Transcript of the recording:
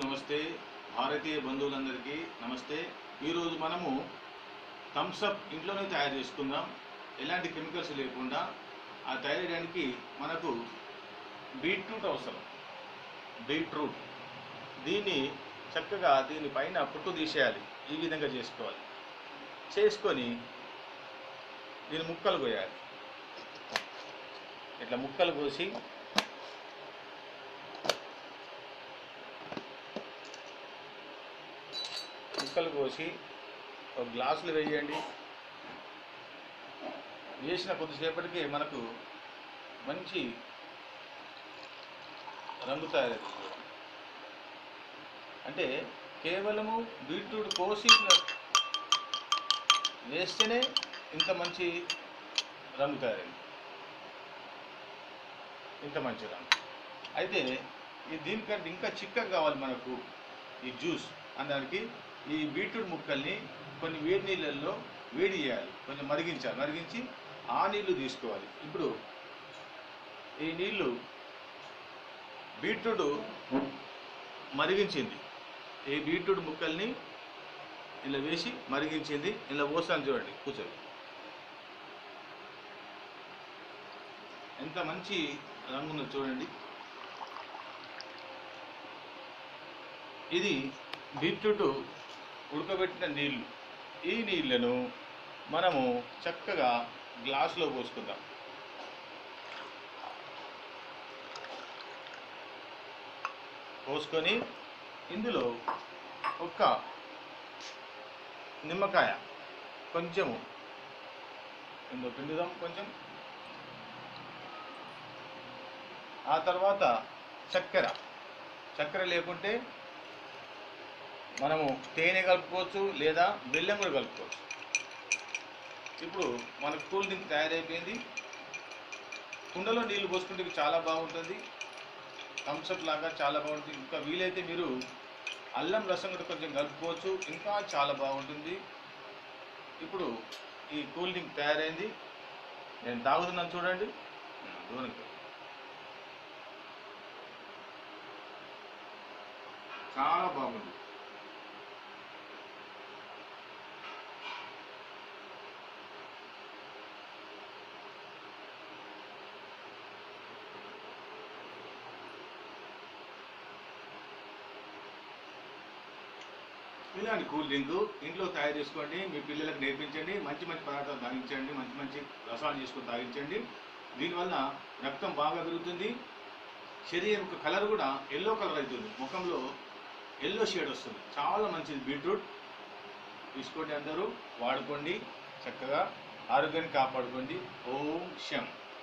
నమస్తే భారతీయ బంధువులందరికీ నమస్తే। ఈరోజు మనము థమ్స్ అప్ ఇంట్లోనే తయారు చేసుకుందాం, ఎలాంటి కెమికల్స్ లేకుండా। ఆ తయారు చేయడానికి మనకు బీట్రూట్ అవసరం। బీట్రూట్ దీన్ని చక్కగా దీని పైన పుట్టు తీసేయాలి, ఈ విధంగా చేసుకోవాలి। చేసుకొని దీని ముక్కలు కోయాలి, ఇట్లా ముక్కలు కోసి ఒక గ్లాసులు వేయండి। వేసిన కొద్దిసేపటికి మనకు మంచి రంగు తయారవుతుంది। అంటే కేవలము బీట్రూట్ కోసి వేస్తేనే ఇంత మంచి రంగు తయారైంది, ఇంత మంచి రంగు। అయితే దీనికంటే ఇంకా చిక్కగా కావాలి మనకు ఈ జ్యూస్ అనడానికి ఈ బీట్రూట్ ముక్కల్ని కొన్ని వేడి నీళ్ళల్లో వేడి చేయాలి, కొంచెం మరిగించి ఆ నీళ్లు తీసుకోవాలి। ఇప్పుడు ఈ నీళ్లు బీట్రూట్ మరిగించింది, ఈ బీట్రూట్ ముక్కల్ని ఇలా వేసి మరిగించింది, ఇలా పోసాను చూడండి, కూర్చోండి। ఎంత మంచి రంగు ఉన్నది చూడండి। ఇది బీట్రూట్ ఉడకబెట్టిన నీళ్ళు। ఈ నీళ్లను మనము చక్కగా గ్లాసులో పోసుకుందాం। పోసుకొని ఇందులో ఒక నిమ్మకాయ కొంచెము ఇందులో పిండుదాం కొంచెం। ఆ తర్వాత చక్కెర లేకుంటే మనము తేనె కలుపుకోవచ్చు, లేదా బెల్లం కూడా కలుపుకోవచ్చు। ఇప్పుడు మనకు కూల్ డ్రింక్ తయారైపోయింది। కుండలో నీళ్లు పోసుకుంటే చాలా బాగుంటుంది, థమ్స్ అప్ లాగా చాలా బాగుంటుంది। ఇంకా వీలైతే మీరు అల్లం రసం కూడా కొంచెం కలుపుకోవచ్చు, ఇంకా చాలా బాగుంటుంది। ఇప్పుడు ఈ కూల్ డ్రింక్ తయారైంది, నేను తాగుతున్నాను చూడండి। చాలా బాగుంది। ఇలాంటి కూల్ డ్రింక్ ఇంట్లో తయారు చేసుకోండి, మీ పిల్లలకు నేర్పించండి, మంచి పదార్థాలు తాగించండి, మంచి రసాలు చేసుకొని తాగించండి। దీనివల్ల రక్తం బాగా పెరుగుతుంది, శరీరం యొక్క కలర్ కూడా ఎల్లో కలర్ అవుతుంది, ముఖంలో ఎల్లో షేడ్ వస్తుంది, చాలా మంచిది। బీట్రూట్ తీసుకోండి, అందరూ వాడుకోండి, చక్కగా ఆరోగ్యాన్ని కాపాడుకోండి। ఓం శం।